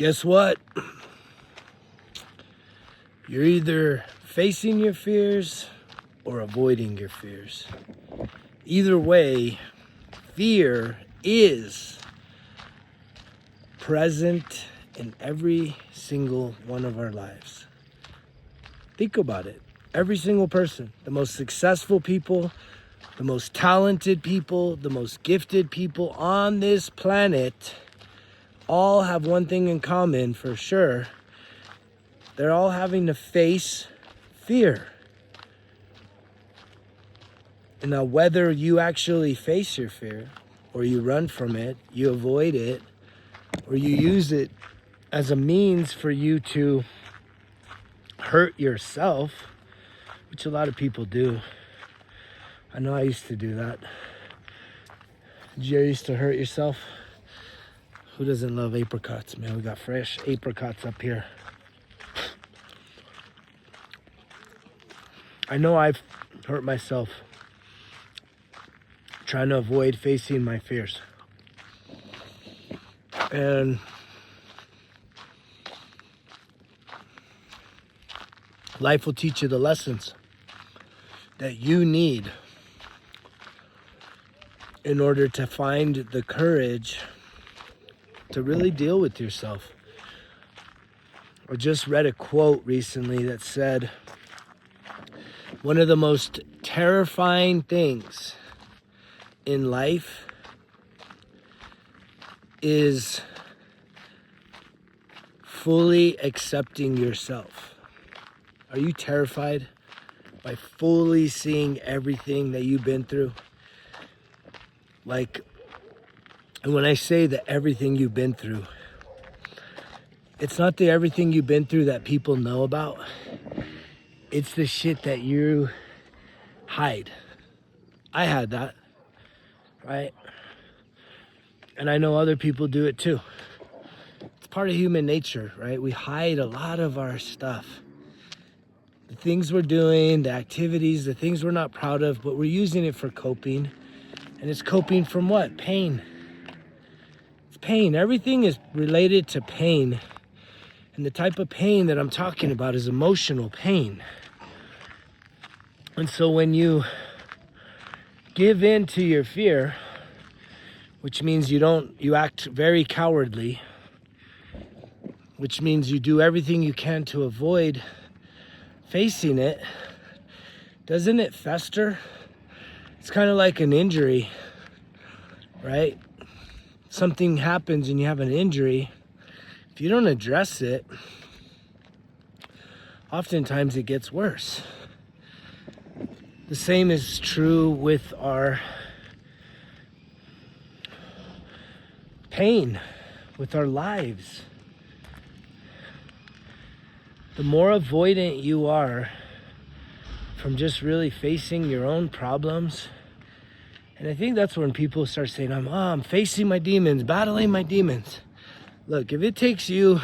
Guess what? You're either facing your fears or avoiding your fears. Either way, fear is present in every single one of our lives. Think about it. Every single person, the most successful people, the most talented people, the most gifted people on this planet, all have one thing in common for sure. They're all having to face fear. And now whether you actually face your fear, or you run from it, you avoid it, or you use it as a means for you to hurt yourself, which a lot of people do. I know I used to do that. Did you ever used to hurt yourself? Who doesn't love apricots, man? We got fresh apricots up here. I know I've hurt myself trying to avoid facing my fears. And life will teach you the lessons that you need in order to find the courage to really deal with yourself. I just read a quote recently that said, one of the most terrifying things in life is fully accepting yourself. Are you terrified by fully seeing everything that you've been through? And when I say that everything you've been through, it's not the everything you've been through that people know about. It's the shit that you hide. I had that, right? And I know other people do it too. It's part of human nature, right? We hide a lot of our stuff. The things we're doing, the activities, the things we're not proud of, but we're using it for coping. And it's coping from what? Pain. It's pain. Everything is related to pain. And the type of pain that I'm talking about is emotional pain. And so when you give in to your fear, which means you act very cowardly, which means you do everything you can to avoid facing it, doesn't it fester? It's kind of like an injury, right? Something happens and you have an injury. If you don't address it, oftentimes it gets worse. The same is true with our pain, with our lives. The more avoidant you are from just really facing your own problems. And I think that's when people start saying, I'm facing my demons, battling my demons. Look, if it takes you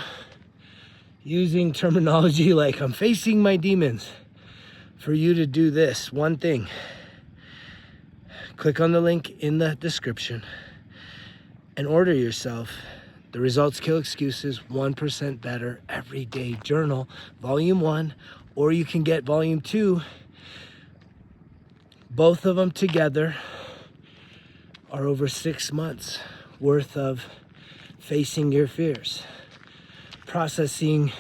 using terminology like I'm facing my demons for you to do this one thing, click on the link in the description and order yourself The Results Kill Excuses 1% Better Everyday Journal, Volume 1, or you can get Volume 2. Both of them together are over 6 months worth of facing your fears, processing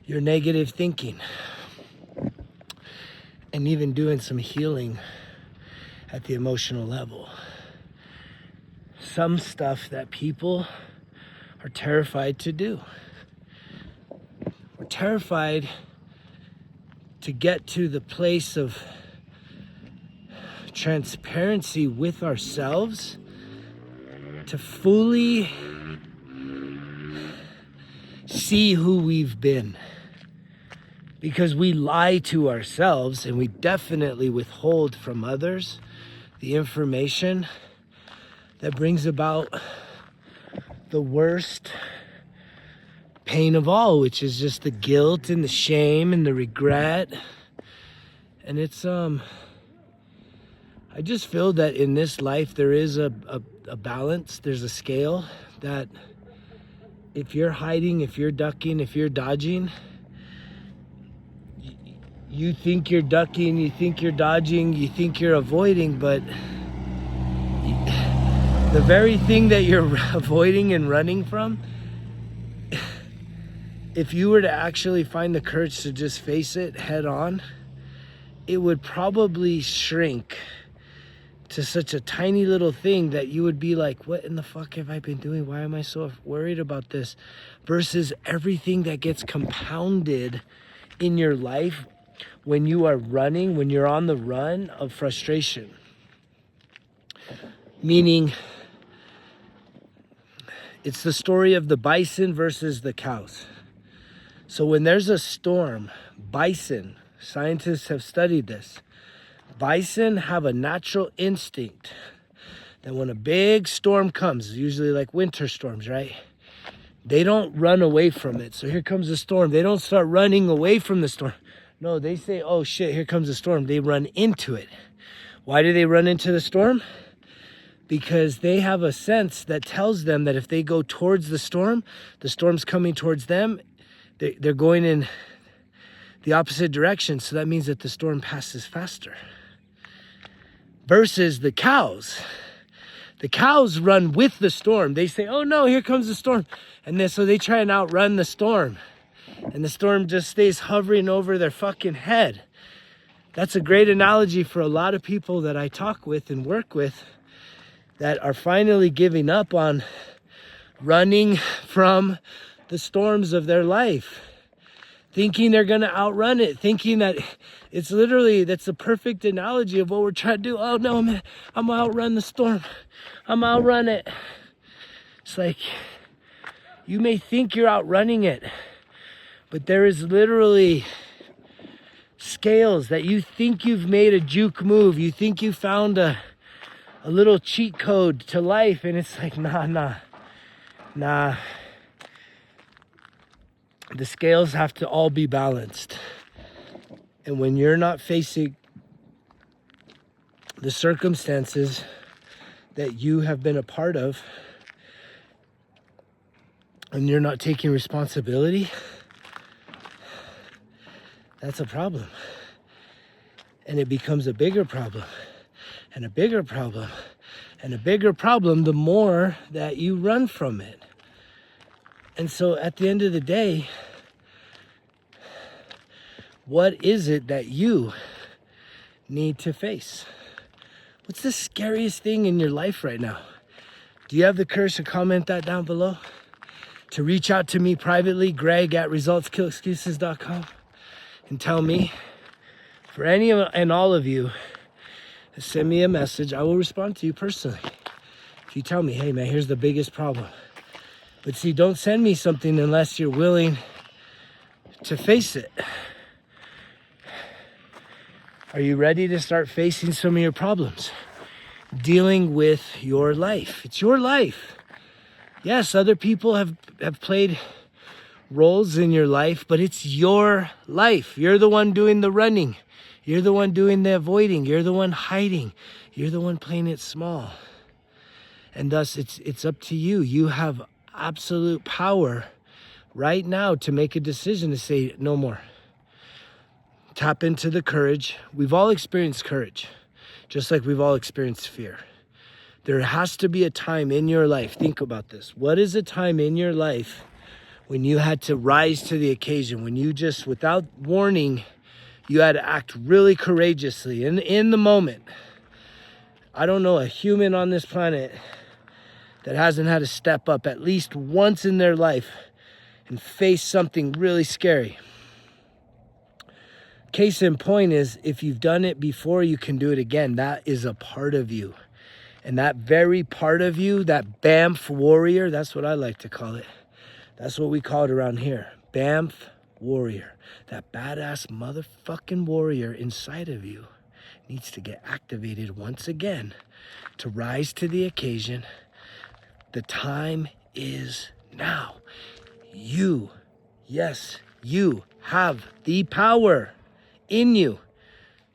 your negative thinking, and even doing some healing at the emotional level. Some stuff that people are terrified to do. We're terrified to get to the place of transparency with ourselves, to fully see who we've been. Because we lie to ourselves and we definitely withhold from others the information that brings about the worst pain of all, which is just the guilt and the shame and the regret. And it's I just feel that in this life there is a balance, there's a scale that if you're hiding, if you're ducking, if you're dodging, you think you're ducking, you think you're dodging, you think you're avoiding, but the very thing that you're avoiding and running from, if you were to actually find the courage to just face it head on, it would probably shrink to such a tiny little thing that you would be like, what in the fuck have I been doing? Why am I so worried about this? Versus everything that gets compounded in your life when you are running, when you're on the run of frustration. Meaning, it's the story of the bison versus the cows. So when there's a storm, bison, scientists have studied this, bison have a natural instinct that when a big storm comes, usually like winter storms, right? They don't run away from it. So here comes the storm. They don't start running away from the storm. No, they say, oh shit, here comes the storm. They run into it. Why do they run into the storm? Because they have a sense that tells them that if they go towards the storm's coming towards them, they're going in the opposite direction. So that means that the storm passes faster. Versus the cows. The cows run with the storm. They say, oh no, here comes the storm. And then so they try and outrun the storm. And the storm just stays hovering over their fucking head. That's a great analogy for a lot of people that I talk with and work with that are finally giving up on running from the storms of their life. Thinking they're gonna outrun it, thinking that it's literally, that's a perfect analogy of what we're trying to do. Oh no, man, I'm gonna outrun the storm. I'm gonna outrun it. It's like, you may think you're outrunning it, but there is literally scales that you think you've made a juke move. You think you found a little cheat code to life, and it's like, nah. The scales have to all be balanced. And when you're not facing the circumstances that you have been a part of, and you're not taking responsibility, that's a problem. And it becomes a bigger problem, and a bigger problem, and a bigger problem the more that you run from it. And so at the end of the day, what is it that you need to face? What's the scariest thing in your life right now? Do you have the courage to comment that down below? To reach out to me privately, greg@resultskillexcuses.com, and tell me. For any and all of you, send me a message. I will respond to you personally. If you tell me, hey man, here's the biggest problem. But see, don't send me something unless you're willing to face it. Are you ready to start facing some of your problems? Dealing with your life. It's your life. Yes, other people have played roles in your life, but it's your life. You're the one doing the running. You're the one doing the avoiding. You're the one hiding. You're the one playing it small. And thus, it's up to you. You have absolute power right now to make a decision to say no more. Tap into the courage. We've all experienced courage, just like we've all experienced fear. There has to be a time in your life. Think about this. What is a time in your life when you had to rise to the occasion, when you just, without warning, you had to act really courageously in the moment? I don't know a human on this planet that hasn't had to step up at least once in their life and face something really scary. Case in point is, if you've done it before, you can do it again. That is a part of you. And that very part of you, that BAMF warrior, that's what I like to call it. That's what we call it around here. BAMF warrior. That badass motherfucking warrior inside of you needs to get activated once again to rise to the occasion. The time is now. You, yes, you have the power in you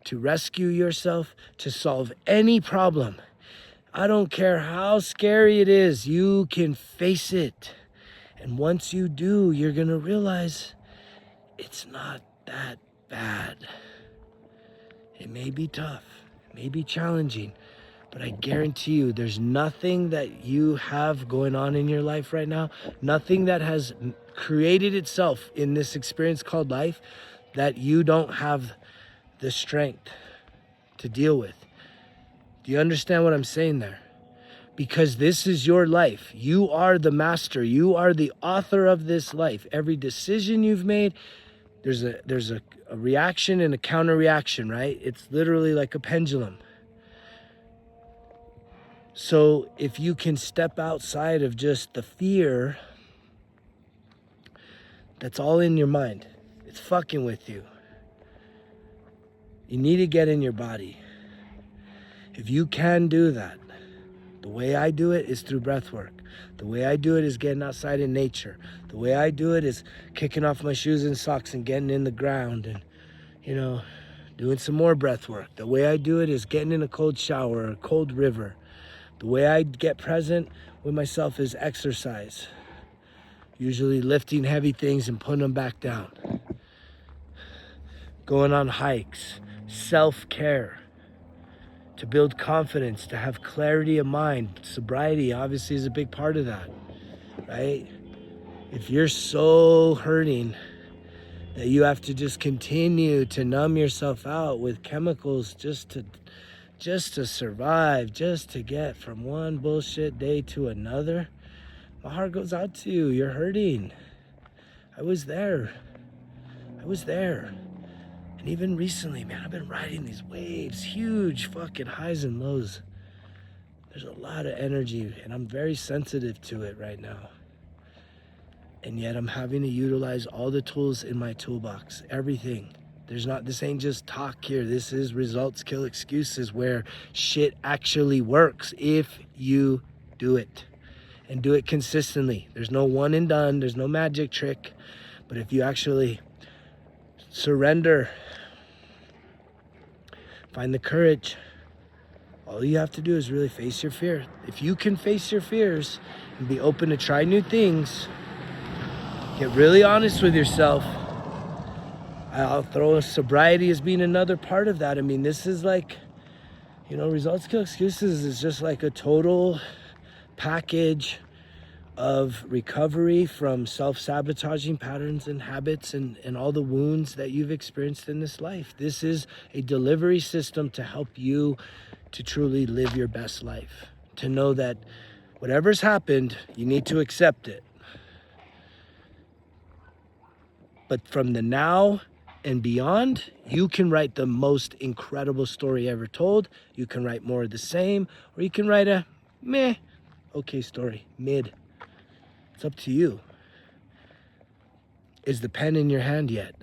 to rescue yourself, to solve any problem. I don't care how scary it is, you can face it And once you do, you're gonna realize it's not that bad. It may be tough, it may be challenging, but I guarantee you there's nothing that you have going on in your life right now, nothing that has created itself in this experience called life that you don't have the strength to deal with. Do you understand what I'm saying there? Because this is your life. You are the master. You are the author of this life. Every decision you've made, there's a reaction and a counter reaction, right? It's literally like a pendulum. So if you can step outside of just the fear that's all in your mind, it's fucking with you. You need to get in your body. If you can do that, the way I do it is through breath work. The way I do it is getting outside in nature. The way I do it is kicking off my shoes and socks and getting in the ground and, doing some more breath work. The way I do it is getting in a cold shower or a cold river. The way I get present with myself is exercise. Usually lifting heavy things and putting them back down. Going on hikes, self-care. To build confidence, to have clarity of mind. Sobriety obviously is a big part of that, right? If you're so hurting that you have to just continue to numb yourself out with chemicals just to survive, just to get from one bullshit day to another, my heart goes out to you. You're hurting. I was there. And even recently, man, I've been riding these waves, huge fucking highs and lows. There's a lot of energy, and I'm very sensitive to it right now. And yet I'm having to utilize all the tools in my toolbox, everything. This ain't just talk here. This is results kill excuses, where shit actually works if you do it. And do it consistently. There's no one and done, there's no magic trick. But if you actually surrender, find the courage, all you have to do is really face your fear. If you can face your fears and be open to try new things, get really honest with yourself. I'll throw sobriety as being another part of that. I mean, this is like, results kill excuses is just like a total package of recovery from self-sabotaging patterns and habits and all the wounds that you've experienced in this life. This is a delivery system to help you to truly live your best life. To know that whatever's happened, you need to accept it. But from the now and beyond, you can write the most incredible story ever told. You can write more of the same, or you can write a meh, okay story, mid. It's up to you. Is the pen in your hand yet?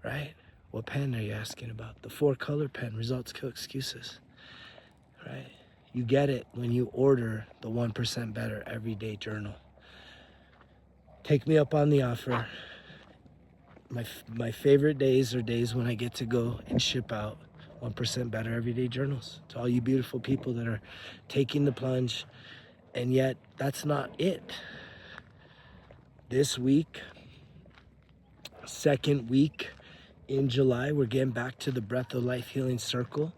Right? What pen are you asking about? The 4-color pen, results kill excuses. Right? You get it when you order the 1% Better Everyday Journal. Take me up on the offer. My favorite days are days when I get to go and ship out 1% Better Everyday Journals to all you beautiful people that are taking the plunge. And yet, that's not it. This week, second week in July, we're getting back to the Breath of Life Healing Circle.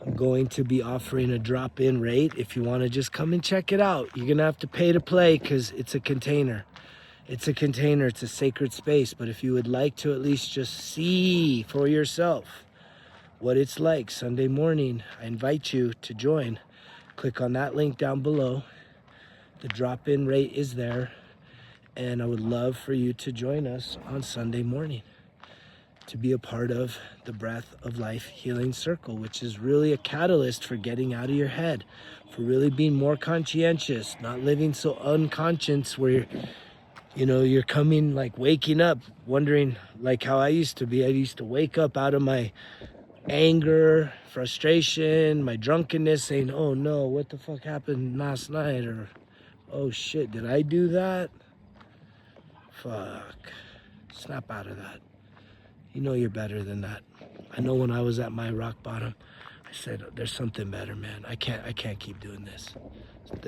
I'm going to be offering a drop-in rate. If you want to just come and check it out, you're going to have to pay to play because it's a container. It's a sacred space. But if you would like to at least just see for yourself what it's like Sunday morning, I invite you to join. Click on that link down below. The drop-in rate is there, and I would love for you to join us on Sunday morning to be a part of the Breath of Life Healing Circle, which is really a catalyst for getting out of your head, for really being more conscientious, not living so unconscious where you're coming, like waking up, wondering like how I used to be. I used to wake up out of my anger, frustration, my drunkenness, saying, oh no, what the fuck happened last night? Or, oh shit, did I do that? Fuck. Snap out of that. You know you're better than that. I know when I was at my rock bottom, I said, there's something better, man. I can't keep doing this.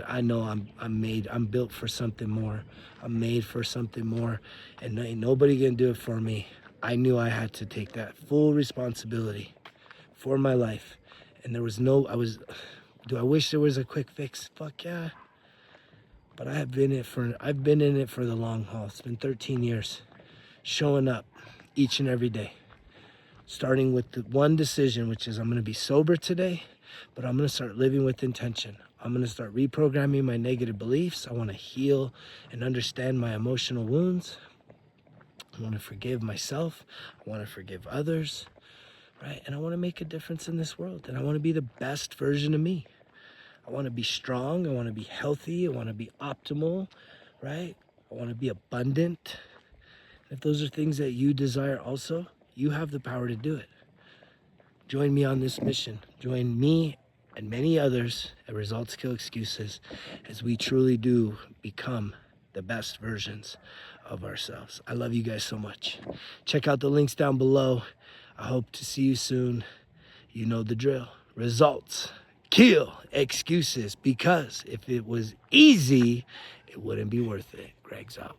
I know I'm built for something more. I'm made for something more, and ain't nobody gonna do it for me. I knew I had to take that full responsibility for my life. And there was do I wish there was a quick fix? Fuck yeah. But I've been in it for the long haul. It's been 13 years, showing up each and every day. Starting with the one decision, which is I'm gonna be sober today, but I'm gonna start living with intention. I'm gonna start reprogramming my negative beliefs. I wanna heal and understand my emotional wounds. I wanna forgive myself. I wanna forgive others, right? And I wanna make a difference in this world. And I wanna be the best version of me. I wanna be strong. I wanna be healthy. I wanna be optimal, right? I wanna be abundant. If those are things that you desire also, you have the power to do it. Join me on this mission. Join me and many others at Results Kill Excuses as we truly do become the best versions of ourselves. I love you guys so much. Check out the links down below. I hope to see you soon. You know the drill. Results kill excuses, because if it was easy, it wouldn't be worth it. Greg's out.